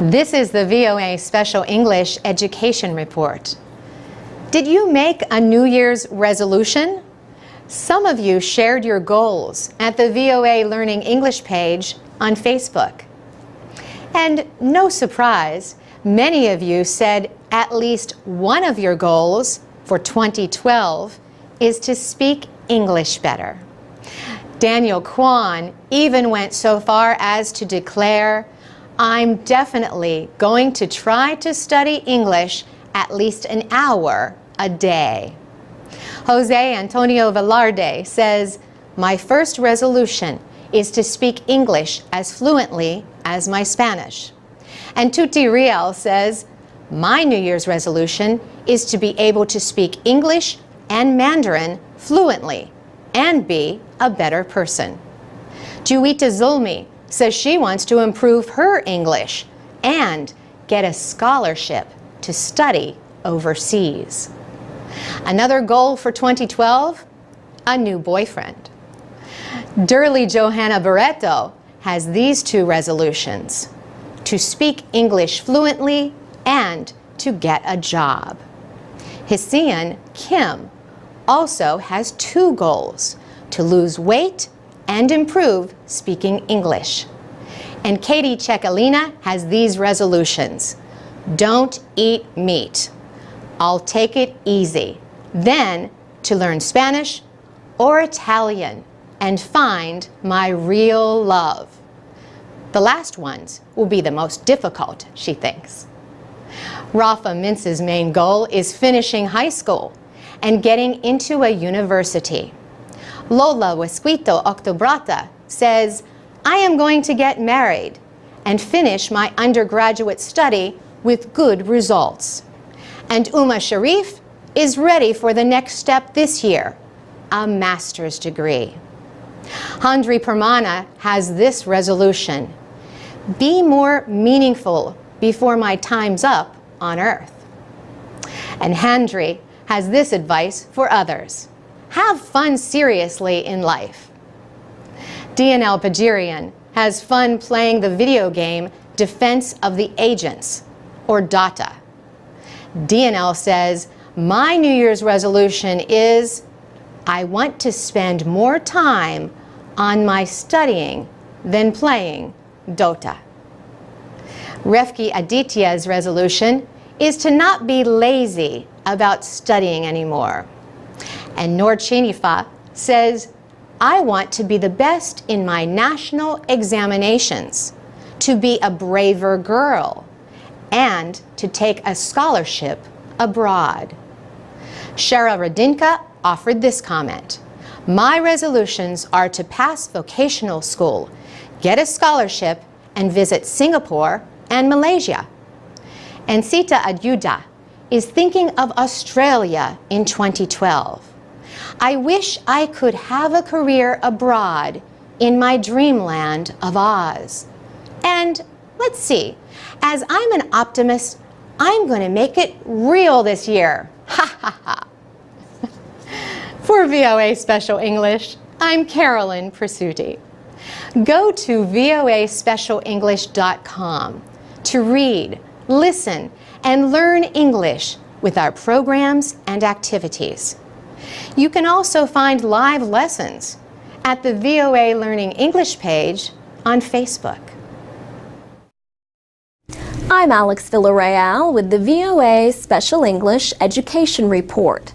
This is the VOA Special English Education Report. Did you make a New Year's resolution? Some of you shared your goals at the VOA Learning English page on Facebook. And no surprise, many of you said at least one of your goals for 2012 is to speak English better. Daniel Kwan even went so far as to declare, "I'm definitely going to try to study English at least an hour a day." Jose Antonio Velarde says, "My first resolution is to speak English as fluently as my Spanish." And Tuti Riel says, "My New Year's resolution is to be able to speak English and Mandarin fluently and be a better person." Juwita Zulmi says she wants to improve her English and get a scholarship to study overseas. Another goal for 2012, a new boyfriend. Durley Johanna Barreto has these two resolutions: to speak English fluently and to get a job. Hsian Kim also has two goals: to lose weight and improve speaking English. And Katie Cecalina has these resolutions: don't eat meat, I'll take it easy, then to learn Spanish or Italian and find my real love. The last ones will be the most difficult, she thinks. Rafa Mintz's main goal is finishing high school and getting into a university. Lola Wesquito Octobrata says, "I am going to get married and finish my undergraduate study with good results." And Uma Sharif is ready for the next step this year, a master's degree. Handri Permana has this resolution: be more meaningful before my time's up on earth. And Handri has this advice for others: have fun seriously in life. DNL Pajirian has fun playing the video game Defense of the Agents, or DOTA. DNL says, "My New Year's resolution is I want to spend more time on my studying than playing Dota." Refki Aditya's resolution is to not be lazy about studying anymore. And Noor Chinifa says, "I want to be the best in my national examinations, to be a braver girl, and to take a scholarship abroad." Shara Radinka offered this comment: "My resolutions are to pass vocational school, get a scholarship, and visit Singapore and Malaysia." And Sita Adyuda is thinking of Australia in 2012. "I wish I could have a career abroad in my dreamland of Oz. And let's see, as I'm an optimist, I'm going to make it real this year. Ha ha ha." For VOA Special English, I'm Carolyn Presutti. Go to voaspecialenglish.com to read, listen, and learn English with our programs and activities. You can also find live lessons at the VOA Learning English page on Facebook. I'm Alex Villarreal with the VOA Special English Education Report.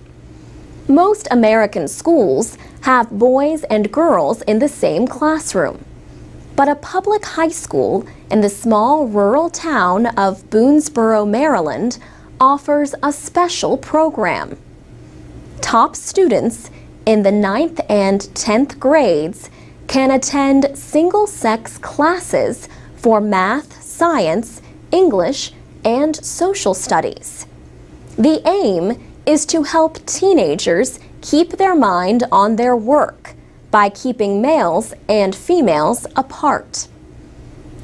Most American schools have boys and girls in the same classroom, but a public high school in the small rural town of Boonesboro, Maryland, offers a special program. Top students in the 9th and 10th grades can attend single-sex classes for math, science, English, and social studies. The aim is to help teenagers keep their mind on their work by keeping males and females apart.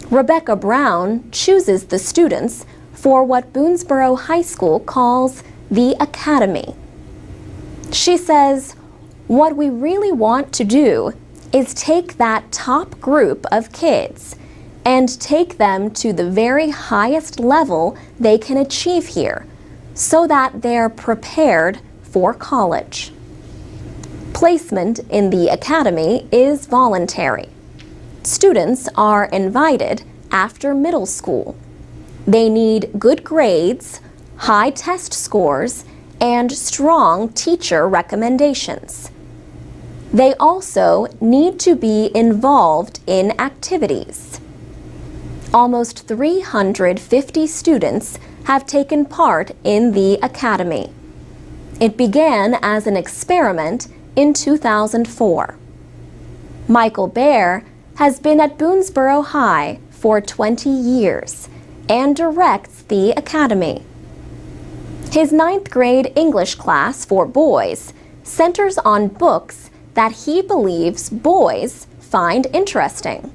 Rebecca Brown chooses the students for what Boonesboro High School calls the Academy. She says, "What we really want to do is take that top group of kids and take them to the very highest level they can achieve here so that they're prepared for college. Placement in the academy is voluntary. Students are invited after middle school. They need good grades, high test scores, and strong teacher recommendations. They also need to be involved in activities. Almost 350 students have taken part in the academy. It began as an experiment in 2004. Michael Baer has been at Boonesboro High for 20 years and directs the academy. His 9th grade English class for boys centers on books that he believes boys find interesting.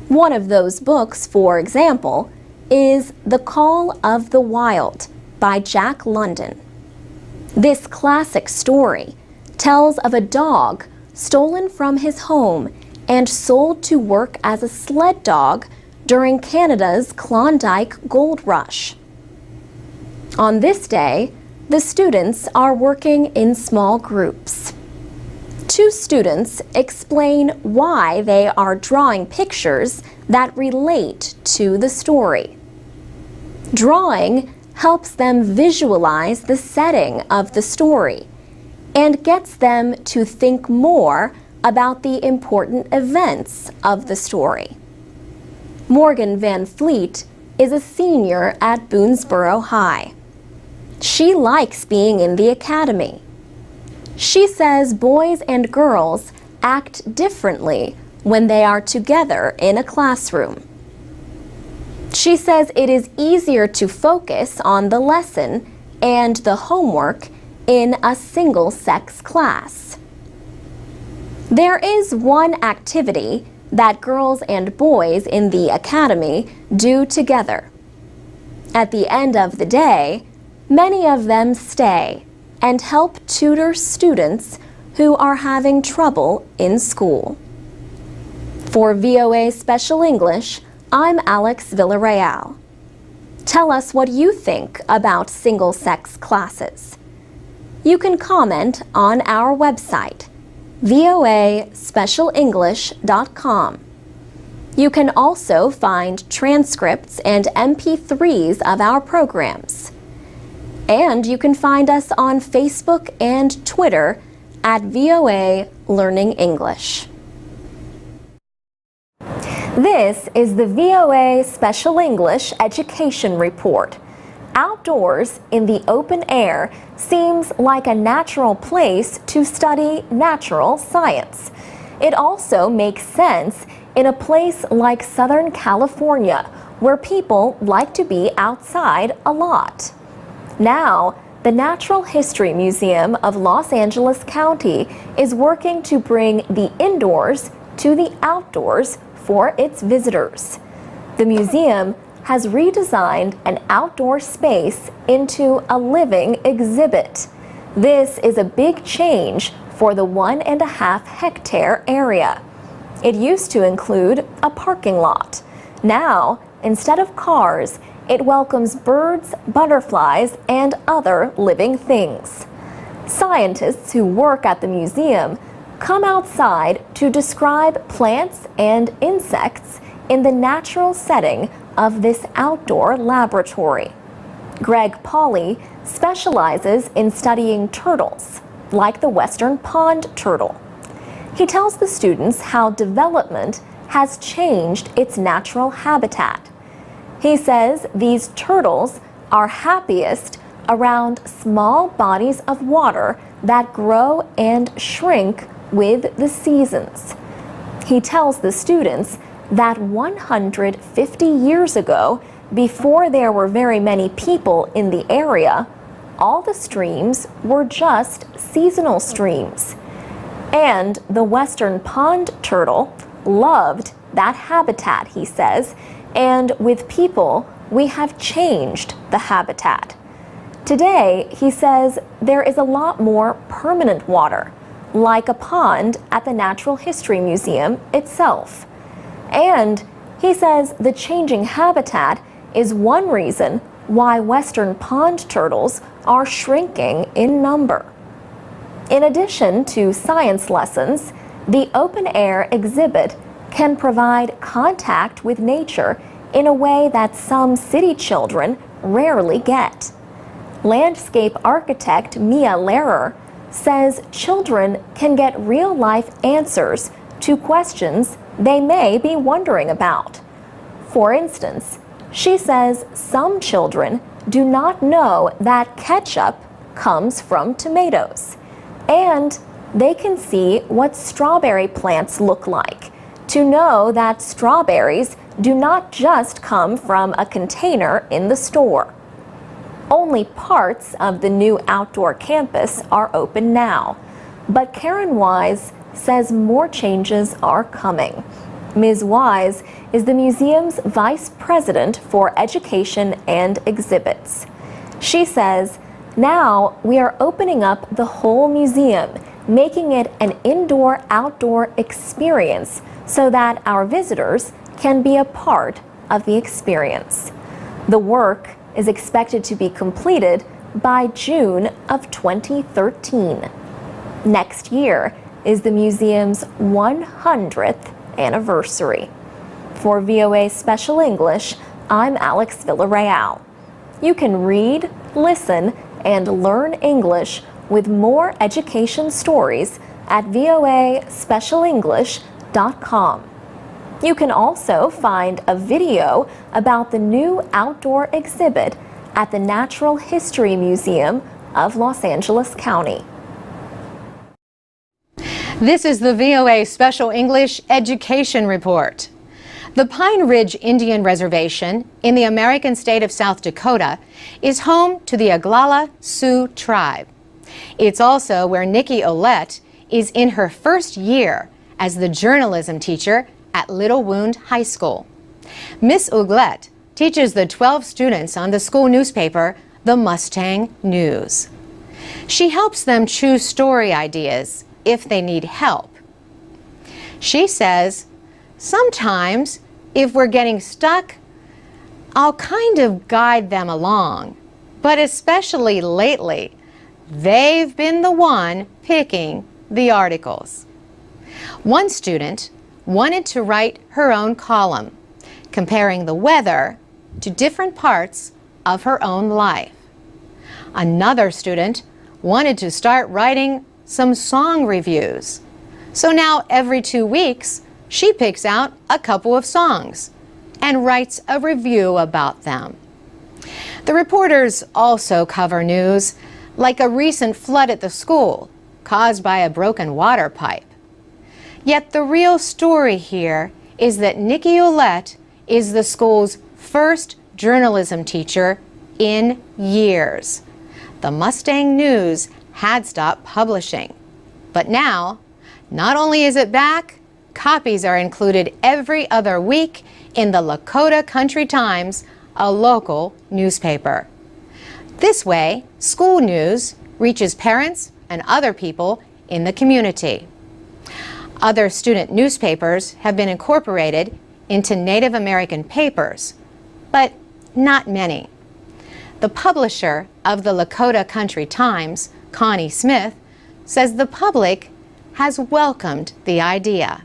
One of those books, for example, is The Call of the Wild by Jack London. This classic story tells of a dog stolen from his home and sold to work as a sled dog during Canada's Klondike Gold Rush. On this day, the students are working in small groups. 2 students explain why they are drawing pictures that relate to the story. Drawing helps them visualize the setting of the story and gets them to think more about the important events of the story. Morgan Van Fleet is a senior at Boonesboro High. She likes being in the academy. She says boys and girls act differently when they are together in a classroom. She says it is easier to focus on the lesson and the homework in a single-sex class. There is one activity that girls and boys in the academy do together. At the end of the day, many of them stay and help tutor students who are having trouble in school. For VOA Special English, I'm Alex Villarreal. Tell us what you think about single-sex classes. You can comment on our website, voaspecialenglish.com. You can also find transcripts and MP3s of our programs. And you can find us on Facebook and Twitter at VOA Learning English. This is the VOA Special English Education Report. Outdoors in the open air seems like a natural place to study natural science. It also makes sense in a place like Southern California, where people like to be outside a lot. Now, the Natural History Museum of Los Angeles County is working to bring the indoors to the outdoors for its visitors. The museum has redesigned an outdoor space into a living exhibit. This is a big change for the 1.5 hectare area. It used to include a parking lot. Now, instead of cars, it welcomes birds, butterflies, and other living things. Scientists who work at the museum come outside to describe plants and insects in the natural setting of this outdoor laboratory. Greg Pauly specializes in studying turtles, like the western pond turtle. He tells the students how development has changed its natural habitat. He says these turtles are happiest around small bodies of water that grow and shrink with the seasons. He tells the students that 150 years ago, before there were very many people in the area, all the streams were just seasonal streams. And the western pond turtle loved that habitat, he says, and with people, we have changed the habitat. Today, he says, there is a lot more permanent water, like a pond at the Natural History Museum itself. And He says the changing habitat is one reason why western pond turtles are shrinking in number. In addition to science lessons, the open-air exhibit can provide contact with nature in a way that some city children rarely get. Landscape architect Mia Lehrer says children can get real-life answers to questions they may be wondering about. For instance, she says some children do not know that ketchup comes from tomatoes, and they can see what strawberry plants look like to know that strawberries do not just come from a container in the store. Only parts of the new outdoor campus are open now, but Karen Wise says more changes are coming. Ms. Wise is the museum's vice president for education and exhibits. She says, now we are opening up the whole museum, making it an indoor-outdoor experience so that our visitors can be a part of the experience. The work is expected to be completed by June of 2013. Next year is the museum's 100th anniversary. For VOA Special English, I'm Alex Villarreal. You can read, listen, and learn English with more education stories at voaspecialenglish.com. You can also find a video about the new outdoor exhibit at the Natural History Museum of Los Angeles County. This is the VOA Special English Education Report. The Pine Ridge Indian Reservation in the American state of South Dakota is home to the Oglala Sioux tribe. It's also where Nikki Olette is in her first year as the journalism teacher at Little Wound High School. Miss Olette teaches the 12 students on the school newspaper, The Mustang News. She helps them choose story ideas if they need help. She says, sometimes if we're getting stuck, I'll kind of guide them along, but especially lately, they've been the one picking the articles. One student wanted to write her own column, comparing the weather to different parts of her own life. Another student wanted to start writing some song reviews. So now every 2 weeks, she picks out a couple of songs and writes a review about them. The reporters also cover news like a recent flood at the school caused by a broken water pipe. Yet the real story here is that Nikki Olette is the school's first journalism teacher in years. The Mustang News had stopped publishing, but now, not only is it back, copies are included every other week in the Lakota Country Times, a local newspaper. This way, school news reaches parents and other people in the community. Other student newspapers have been incorporated into Native American papers, but not many. The publisher of the Lakota Country Times, Connie Smith, says the public has welcomed the idea.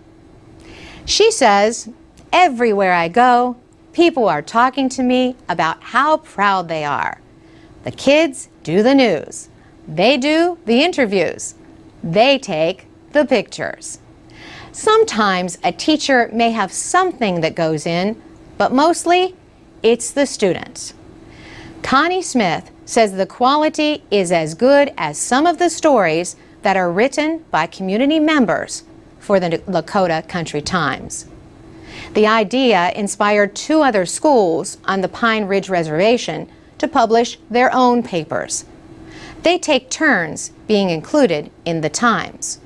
She says, everywhere I go, people are talking to me about how proud they are. The kids do the news. They do the interviews. They take the pictures. Sometimes a teacher may have something that goes in, but mostly it's the students. Connie Smith says the quality is as good as some of the stories that are written by community members for the Lakota Country Times. The idea inspired 2 other schools on the Pine Ridge Reservation to publish their own papers. They take turns being included in the Times.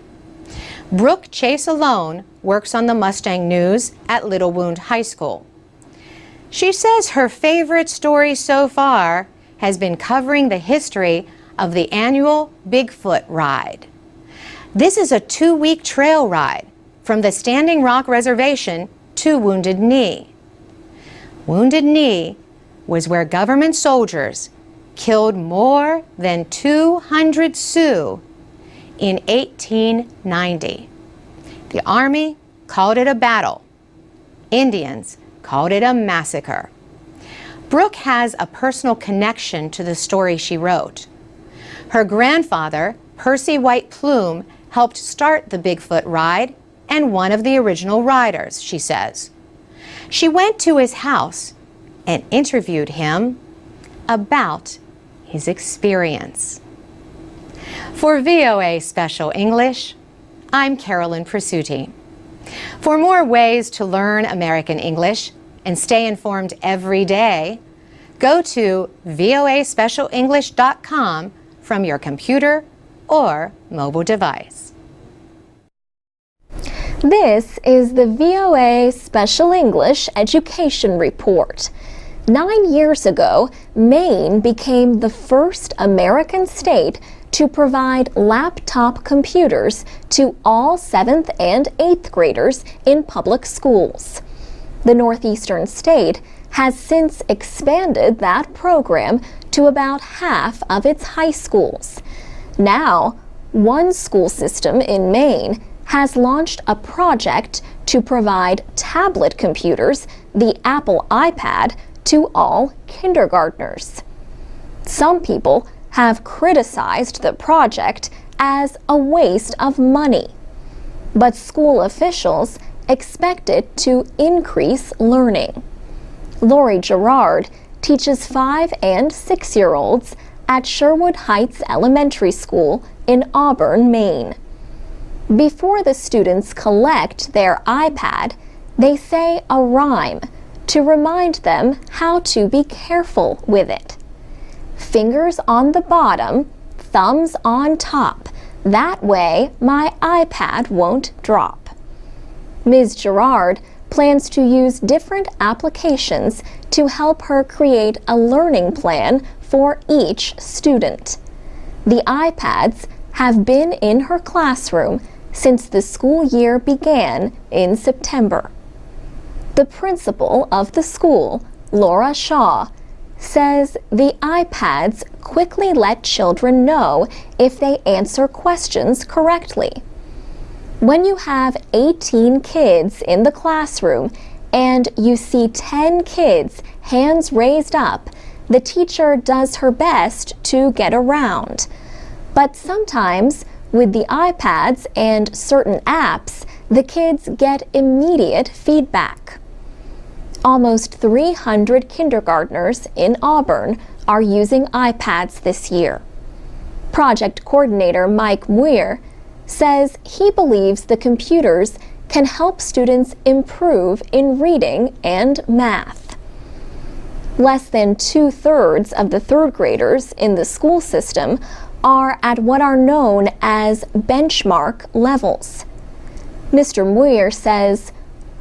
Brooke Chase Alone works on the Mustang News at Little Wound High School. She says her favorite story so far has been covering the history of the annual Bigfoot ride. This is a 2-week trail ride from the Standing Rock Reservation to Wounded Knee. Wounded Knee was where government soldiers killed more than 200 Sioux in 1890. The Army called it a battle. Indians called it a massacre. Brooke has a personal connection to the story she wrote. Her grandfather, Percy White Plume, helped start the Bigfoot ride and one of the original riders, she says. She went to his house and interviewed him about his experience. For VOA Special English, I'm Carolyn Presutti. For more ways to learn American English and stay informed every day, go to voaspecialenglish.com from your computer or mobile device. This is the VOA Special English Education Report. 9 years ago, Maine became the first American state to provide laptop computers to all 7th and 8th graders in public schools. The northeastern state has since expanded that program to about half of its high schools. Now, one school system in Maine has launched a project to provide tablet computers, the Apple iPad, to all kindergartners. Some people have criticized the project as a waste of money, but school officials expect it to increase learning. Lori Gerard teaches 5- and 6-year-olds at Sherwood Heights Elementary School in Auburn, Maine. Before the students collect their iPad, they say a rhyme to remind them how to be careful with it. Fingers on the bottom, thumbs on top. That way my iPad won't drop. Ms. Gerard plans to use different applications to help her create a learning plan for each student. The iPads have been in her classroom since the school year began in September. The principal of the school, Laura Shaw, says the iPads quickly let children know if they answer questions correctly. When you have 18 kids in the classroom and you see 10 kids hands raised up, the teacher does her best to get around. But sometimes, with the iPads and certain apps, the kids get immediate feedback. Almost 300 kindergartners in Auburn are using iPads this year. Project coordinator Mike Muir says he believes the computers can help students improve in reading and math. Less than 2/3 of the 3rd graders in the school system are at what are known as benchmark levels. Mr. Muir says,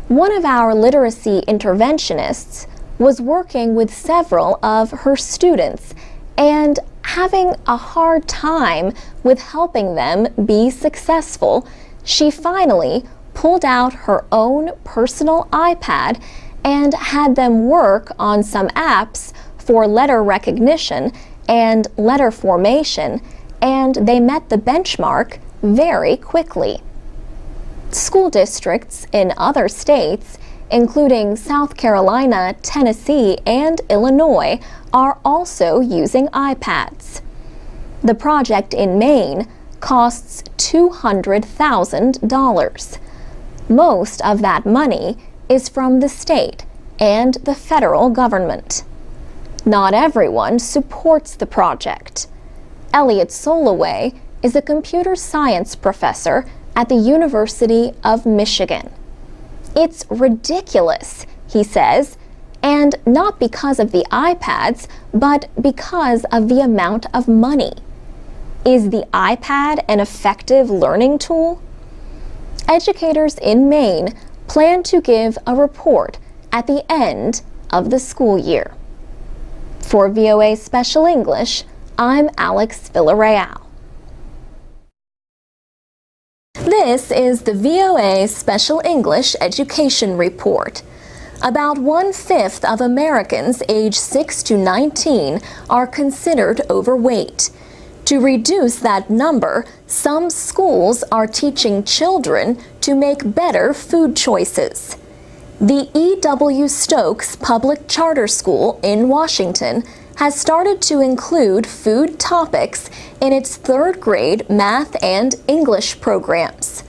one of our literacy interventionists was working with several of her students and having a hard time with helping them be successful. She finally pulled out her own personal iPad and had them work on some apps for letter recognition and letter formation, and they met the benchmark very quickly. School districts in other states, including South Carolina, Tennessee, and Illinois, are also using iPads. The project in Maine costs $200,000. Most of that money is from the state and the federal government. Not everyone supports the project. Elliot Soloway is a computer science professor at the University of Michigan. It's ridiculous, he says, and not because of the iPads, but because of the amount of money. Is the iPad an effective learning tool? Educators in Maine plan to give a report at the end of the school year. For VOA Special English, I'm Alex Villarreal. This is the VOA Special English Education Report. About 1/5 of Americans aged 6 to 19 are considered overweight. To reduce that number, some schools are teaching children to make better food choices. The E.W. Stokes Public Charter School in Washington has started to include food topics in its third grade math and English programs.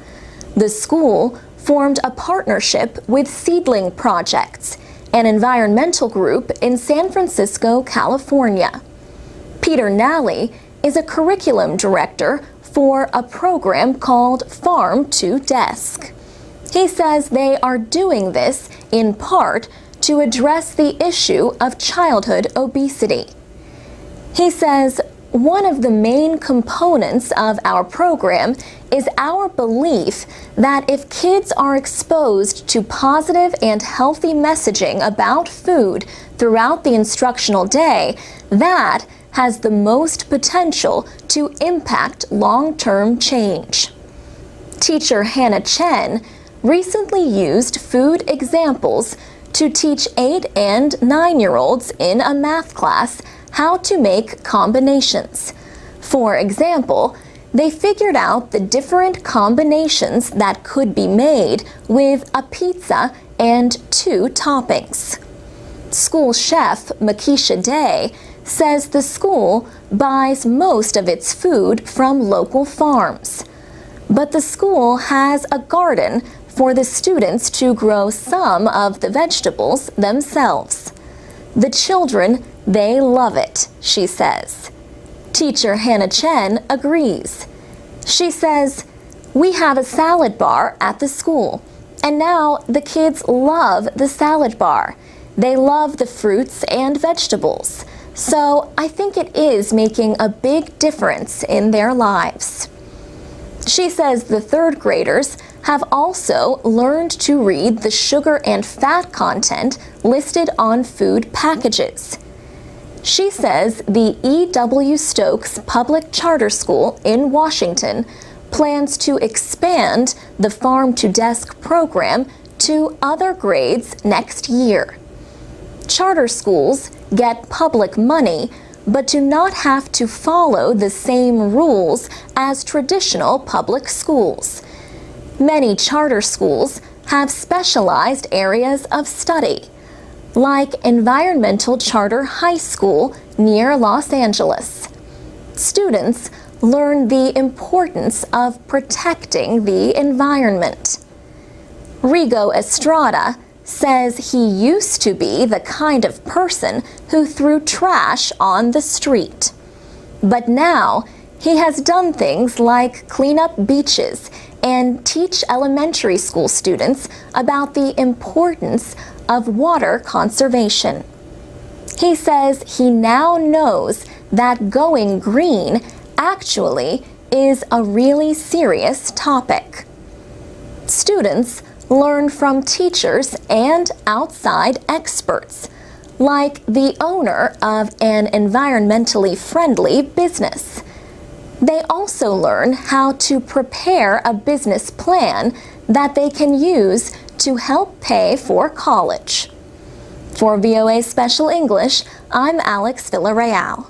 The school formed a partnership with Seedling Projects, an environmental group in San Francisco, California. Peter Nally is a curriculum director for a program called Farm to Desk. He says they are doing this in part to address the issue of childhood obesity. He says one of the main components of our program is our belief that if kids are exposed to positive and healthy messaging about food throughout the instructional day, that has the most potential to impact long-term change. Teacher Hannah Chen recently used food examples to teach 8 and 9-year-olds in a math class how to make combinations. For example, they figured out the different combinations that could be made with a pizza and 2 toppings. School chef Makisha Day says the school buys most of its food from local farms. But the school has a garden for the students to grow some of the vegetables themselves. The children, they love it, she says. Teacher Hannah Chen agrees. She says, "We have a salad bar at the school, and now the kids love the salad bar. They love the fruits and vegetables. So I think it is making a big difference in their lives." She says the third graders have also learned to read the sugar and fat content listed on food packages. She says the E.W. Stokes Public Charter School in Washington plans to expand the Farm to Desk program to other grades next year. Charter schools get public money but do not have to follow the same rules as traditional public schools. Many charter schools have specialized areas of study, like Environmental Charter High School near Los Angeles. Students learn the importance of protecting the environment. Rigo Estrada says he used to be the kind of person who threw trash on the street. But now he has done things like clean up beaches and teach elementary school students about the importance of water conservation. He says he now knows that going green actually is a really serious topic. Students learn from teachers and outside experts, like the owner of an environmentally friendly business. They also learn how to prepare a business plan that they can use to help pay for college. For VOA Special English, I'm Alex Villarreal.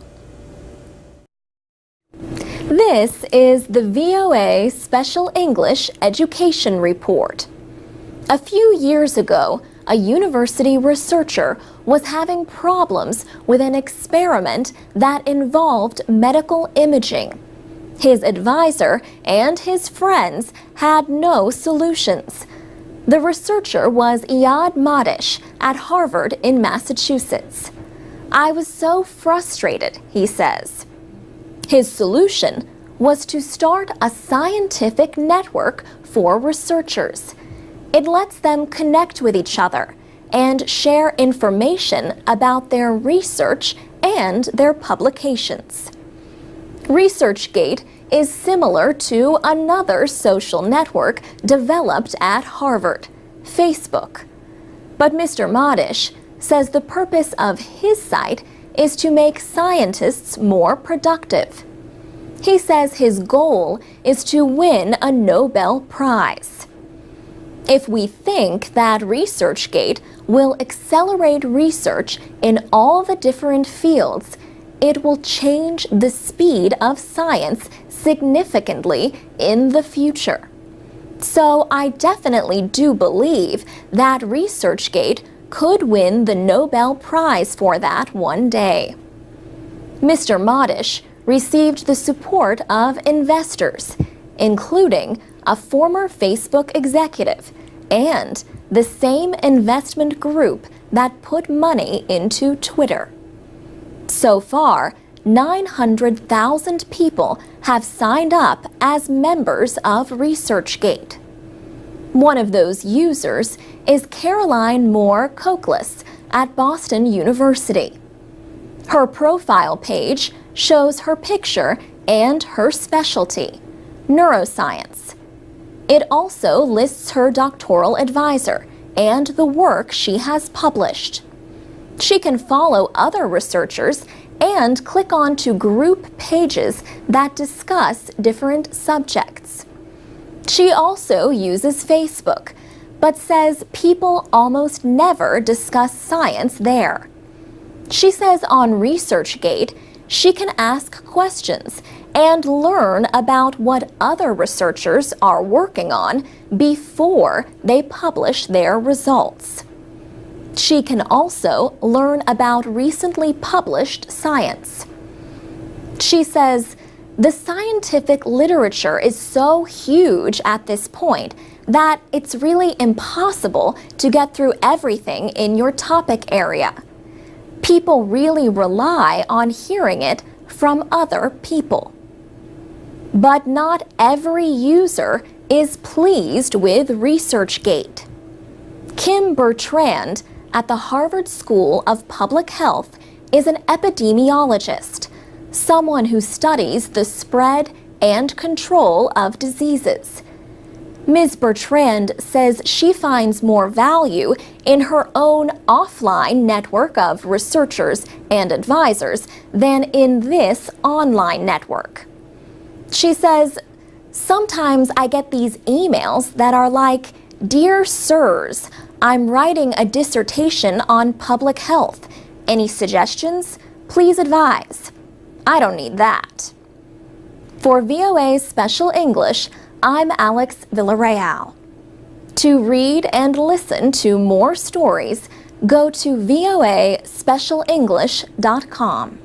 This is the VOA Special English Education Report. A few years ago, a university researcher was having problems with an experiment that involved medical imaging. His advisor and his friends had no solutions. The researcher was Iyad Madish at Harvard in Massachusetts. "I was so frustrated," he says. His solution was to start a scientific network for researchers. It lets them connect with each other and share information about their research and their publications. ResearchGate is similar to another social network developed at Harvard, Facebook. But Mr. Madish says the purpose of his site is to make scientists more productive. He says his goal is to win a Nobel Prize. If we think that ResearchGate will accelerate research in all the different fields, it will change the speed of science significantly in the future. So I definitely do believe that ResearchGate could win the Nobel Prize for that one day. Mr. Modish received the support of investors, including a former Facebook executive and the same investment group that put money into Twitter. So far, 900,000 people have signed up as members of ResearchGate. One of those users is Caroline Moore Cokeless at Boston University. Her profile page shows her picture and her specialty, neuroscience. It also lists her doctoral advisor and the work she has published. She can follow other researchers and click on to group pages that discuss different subjects. She also uses Facebook, but says people almost never discuss science there. She says on ResearchGate, she can ask questions and learn about what other researchers are working on before they publish their results. She can also learn about recently published science. She says, the scientific literature is so huge at this point that it's really impossible to get through everything in your topic area. People really rely on hearing it from other people. But not every user is pleased with ResearchGate. Kim Bertrand at the Harvard School of Public Health is an epidemiologist, someone who studies the spread and control of diseases. Ms. Bertrand says she finds more value in her own offline network of researchers and advisors than in this online network. She says, sometimes I get these emails that are like, "Dear Sirs, I'm writing a dissertation on public health. Any suggestions? Please advise." I don't need that. For VOA Special English, I'm Alex Villarreal. To read and listen to more stories, go to voaspecialenglish.com.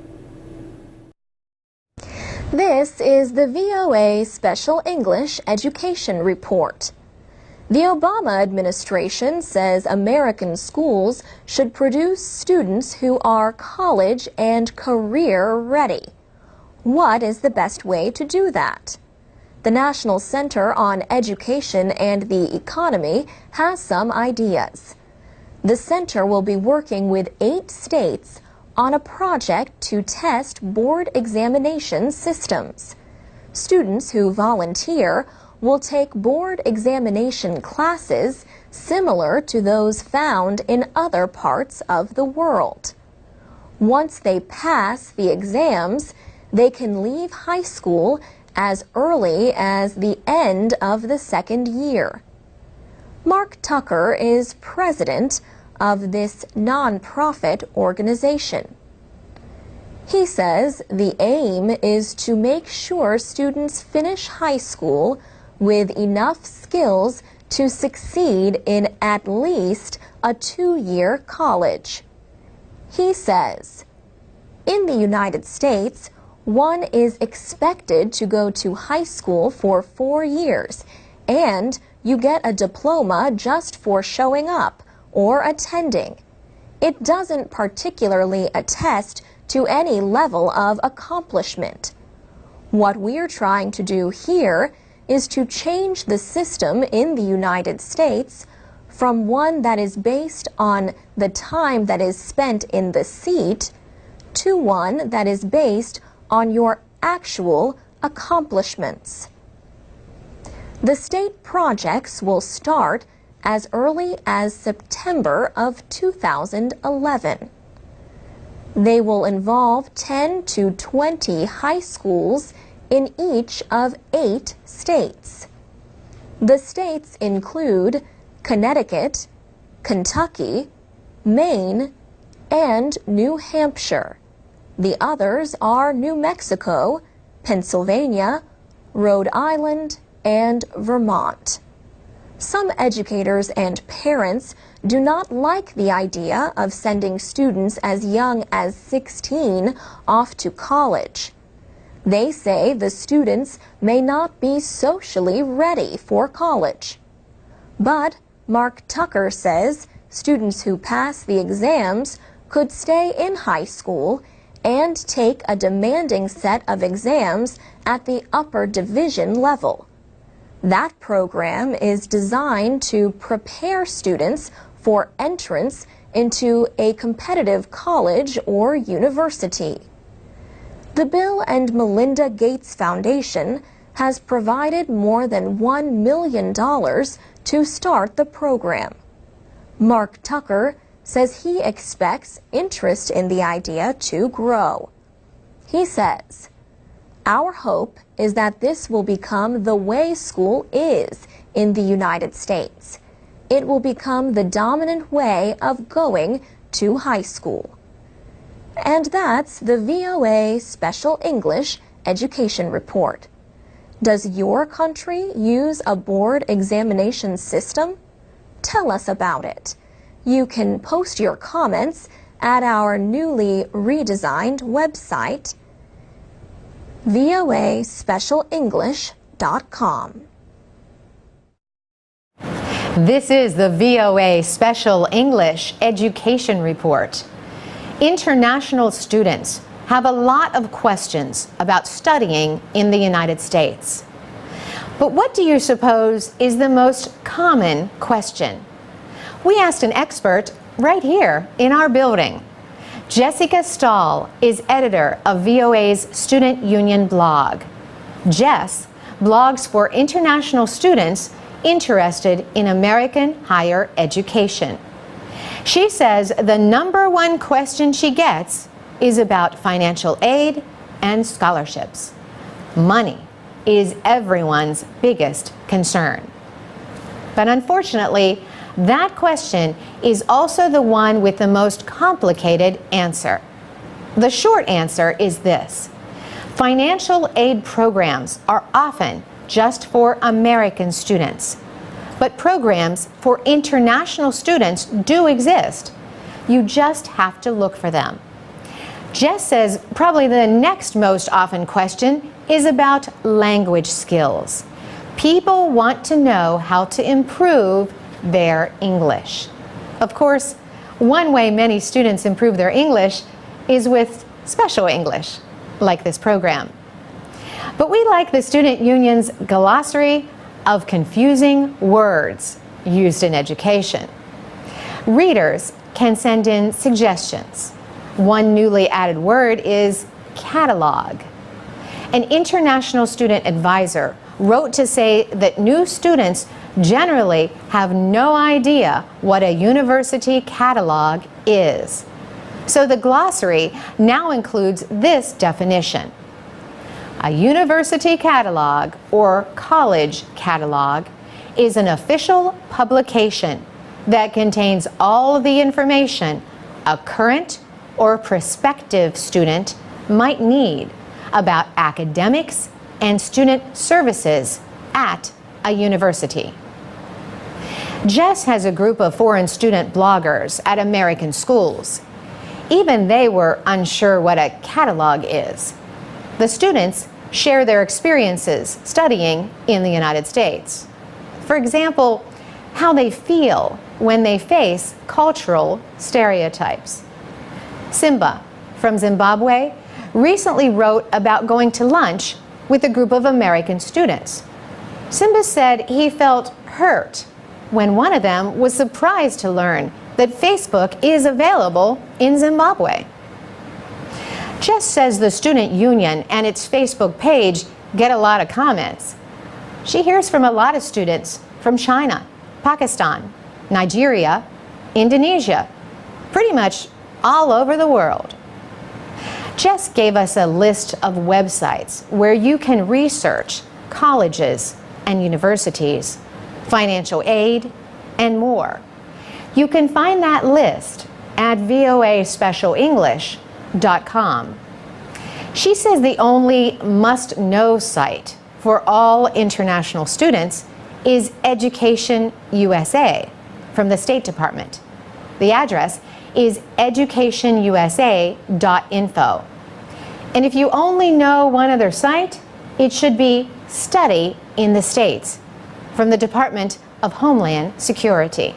This is the VOA Special English Education Report. The Obama administration says American schools should produce students who are college and career ready. What is the best way to do that? The National Center on Education and the Economy has some ideas. The center will be working with 8 states on a project to test board examination systems. Students who volunteer will take board examination classes similar to those found in other parts of the world. Once they pass the exams, they can leave high school as early as the end of the second year. Mark Tucker is president of this nonprofit organization. He says the aim is to make sure students finish high school with enough skills to succeed in at least a 2-year college. He says, in the United States, one is expected to go to high school for 4 years, and you get a diploma just for showing up or attending. It doesn't particularly attest to any level of accomplishment. What we're trying to do here is to change the system in the United States from one that is based on the time that is spent in the seat to one that is based on your actual accomplishments. The state projects will start as early as September of 2011. They will involve 10 to 20 high schools in each of 8 states. The states include Connecticut, Kentucky, Maine, and New Hampshire. The others are New Mexico, Pennsylvania, Rhode Island, and Vermont. Some educators and parents do not like the idea of sending students as young as 16 off to college. They say the students may not be socially ready for college. But Mark Tucker says students who pass the exams could stay in high school and take a demanding set of exams at the upper division level. That program is designed to prepare students for entrance into a competitive college or university. The Bill and Melinda Gates Foundation has provided more than $1 million to start the program. Mark Tucker says he expects interest in the idea to grow. He says, "Our hope is that this will become the way school is in the United States. It will become the dominant way of going to high school." And that's the VOA Special English Education Report. Does your country use a board examination system? Tell us about it. You can post your comments at our newly redesigned website, voaspecialenglish.com. This is the VOA Special English Education Report. International students have a lot of questions about studying in the United States. But what do you suppose is the most common question? We asked an expert right here in our building. Jessica Stahl is editor of VOA's Student Union blog. Jess blogs for international students interested in American higher education. She says the #1 question she gets is about financial aid and scholarships. Money is everyone's biggest concern. But unfortunately, that question is also the one with the most complicated answer. The short answer is this: financial aid programs are often just for American students, but programs for international students do exist. You just have to look for them. Jess says probably the next most often question is about language skills. People want to know how to improve their English. Of course, one way many students improve their English is with special English, like this program. But we like the Student Union's glossary of confusing words used in education. Readers can send in suggestions. One newly added word is catalog. An international student advisor wrote to say that new students generally have no idea what a university catalog is. So the glossary now includes this definition: a university catalog or college catalog is an official publication that contains all of the information a current or prospective student might need about academics and student services at a university. Jess has a group of foreign student bloggers at American schools. Even they were unsure what a catalog is. The students share their experiences studying in the United States. For example, how they feel when they face cultural stereotypes. Simba from Zimbabwe recently wrote about going to lunch with a group of American students. Simba said he felt hurt when one of them was surprised to learn that Facebook is available in Zimbabwe. Jess says the Student Union and its Facebook page get a lot of comments. She hears from a lot of students from China, Pakistan, Nigeria, Indonesia, pretty much all over the world. Jess gave us a list of websites where you can research colleges and universities, financial aid, and more. You can find that list at voaspecialenglish.com. She says the only must-know site for all international students is Education USA from the State Department. The address is educationusa.info. And if you only know one other site, it should be Study in the States from the Department of Homeland Security.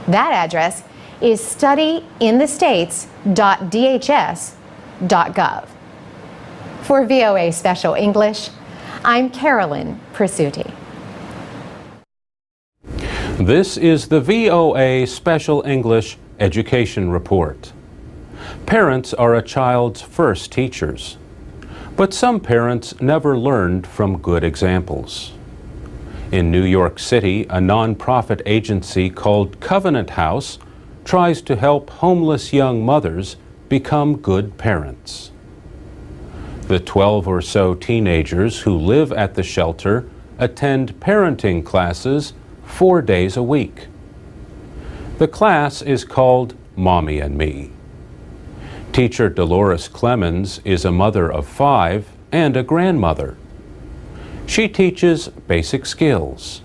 That address is studyinthestates.dhs.gov. For VOA Special English, I'm Carolyn Presutti. This is the VOA Special English Education Report. Parents are a child's first teachers, but some parents never learned from good examples. In New York City, a nonprofit agency called Covenant House tries to help homeless young mothers become good parents. The 12 or so teenagers who live at the shelter attend parenting classes 4 days a week. The class is called Mommy and Me. Teacher Dolores Clemens is a mother of 5 and a grandmother. She teaches basic skills,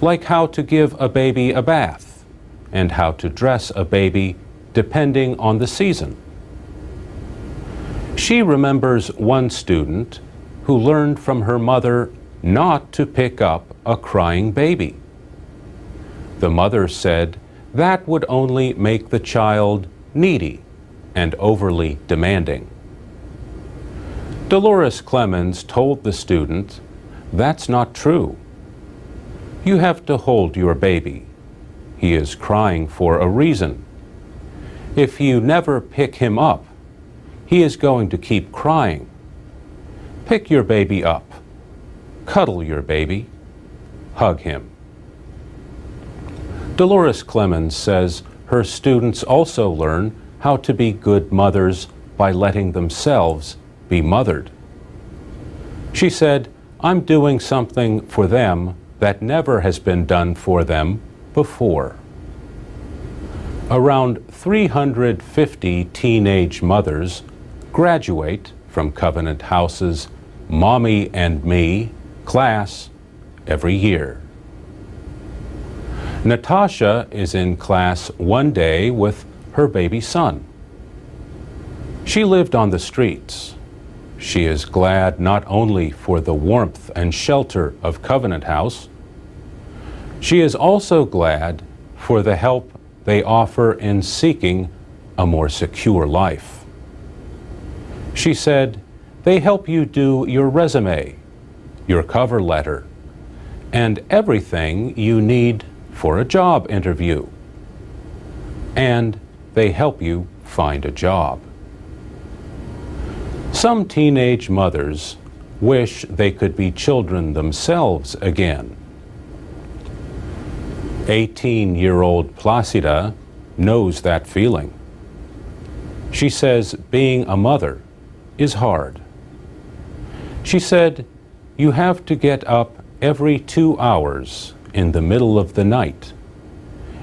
like how to give a baby a bath and how to dress a baby depending on the season. She remembers one student who learned from her mother not to pick up a crying baby. The mother said that would only make the child needy and overly demanding. Dolores Clemens told the student, "That's not true. You have to hold your baby. He is crying for a reason. If you never pick him up, he is going to keep crying. Pick your baby up. Cuddle your baby. Hug him." Dolores Clemens says her students also learn how to be good mothers by letting themselves be mothered. She said, "I'm doing something for them that never has been done for them before." Around 350 teenage mothers graduate from Covenant House's Mommy and Me class every year. Natasha is in class one day with her baby son. She lived on the streets. She is glad not only for the warmth and shelter of Covenant House, she is also glad for the help they offer in seeking a more secure life. She said, "They help you do your resume, your cover letter, and everything you need for a job interview. And they help you find a job." Some teenage mothers wish they could be children themselves again. 18-year-old Placida knows that feeling. She says being a mother is hard. She said, "You have to get up every 2 hours in the middle of the night,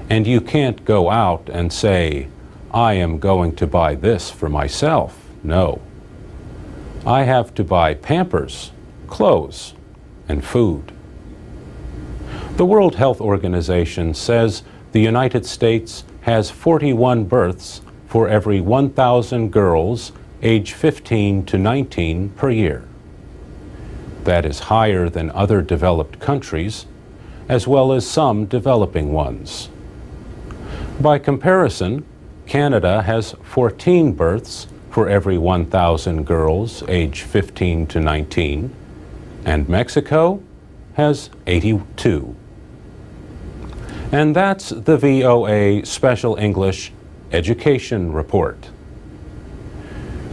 and you can't go out and say, 'I am going to buy this for myself.' No. I have to buy Pampers, clothes, and food." The World Health Organization says the United States has 41 births for every 1,000 girls age 15 to 19 per year. That is higher than other developed countries, as well as some developing ones. By comparison, Canada has 14 births for every 1,000 girls age 15 to 19, and Mexico has 82. And that's the VOA Special English Education Report.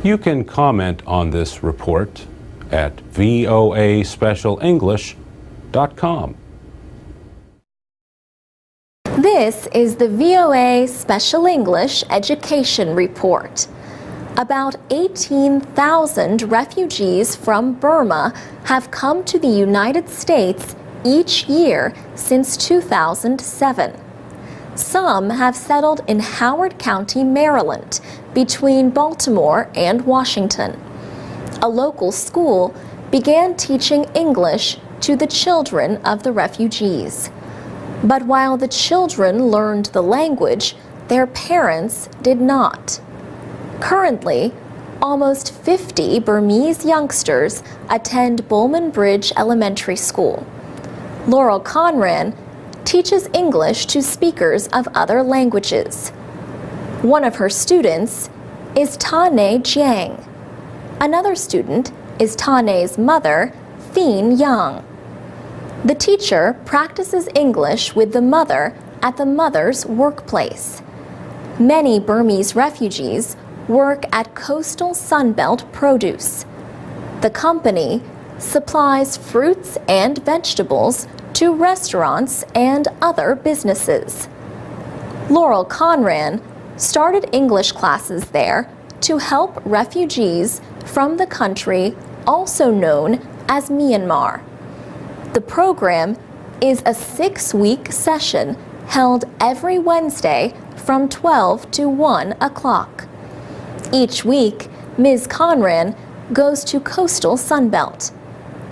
You can comment on this report at voaspecialenglish.com. This is the VOA Special English Education Report. About 18,000 refugees from Burma have come to the United States each year since 2007. Some have settled in Howard County, Maryland, between Baltimore and Washington. A local school began teaching English to the children of the refugees. But while the children learned the language, their parents did not. Currently, almost 50 Burmese youngsters attend Bowman Bridge Elementary School. Laurel Conran teaches English to speakers of other languages. One of her students is Tane Jiang. Another student is Tane's mother, Thien Yang. The teacher practices English with the mother at the mother's workplace. Many Burmese refugees work at Coastal Sunbelt Produce. The company supplies fruits and vegetables to restaurants and other businesses. Laurel Conran started English classes there to help refugees from the country also known as Myanmar. The program is a 6-week session held every Wednesday from 12 to 1 o'clock. Each week, Ms. Conran goes to Coastal Sunbelt.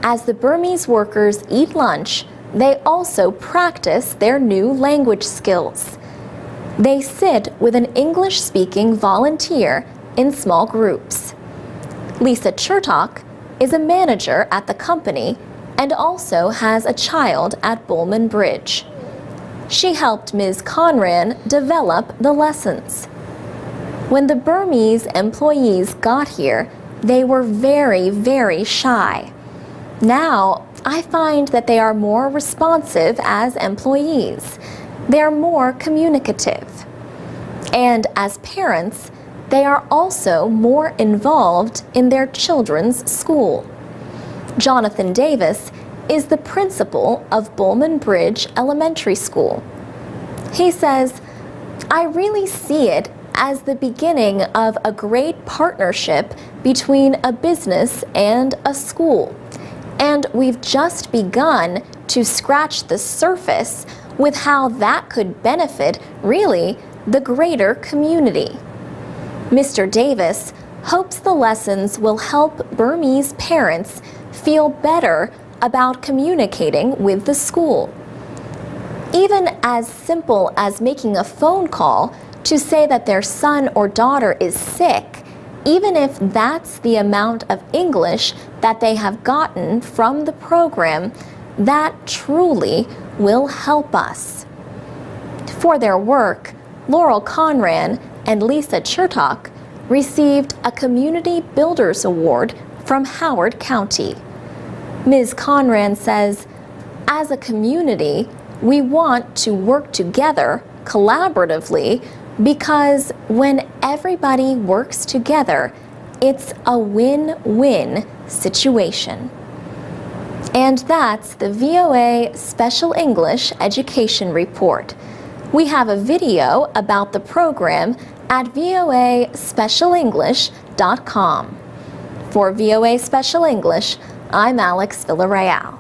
As the Burmese workers eat lunch, they also practice their new language skills. They sit with an English-speaking volunteer in small groups. Lisa Chertok is a manager at the company and also has a child at Bowman Bridge. She helped Ms. Conran develop the lessons. When the Burmese employees got here, they were very, very shy. Now, I find that they are more responsive as employees. They're more communicative. And as parents, they are also more involved in their children's school. Jonathan Davis is the principal of Bowman Bridge Elementary School. He says, "I really see it as the beginning of a great partnership between a business and a school. And we've just begun to scratch the surface with how that could benefit, really, the greater community." Mr. Davis hopes the lessons will help Burmese parents feel better about communicating with the school. Even as simple as making a phone call to say that their son or daughter is sick, even if that's the amount of English that they have gotten from the program, that truly will help us. For their work, Laurel Conran and Lisa Chertok received a Community Builders Award from Howard County. Ms. Conran says, "As a community, we want to work together collaboratively because when everybody works together, it's a win-win situation." And that's the VOA Special English Education Report. We have a video about the program at voaspecialenglish.com. For VOA Special English, I'm Alex Villarreal.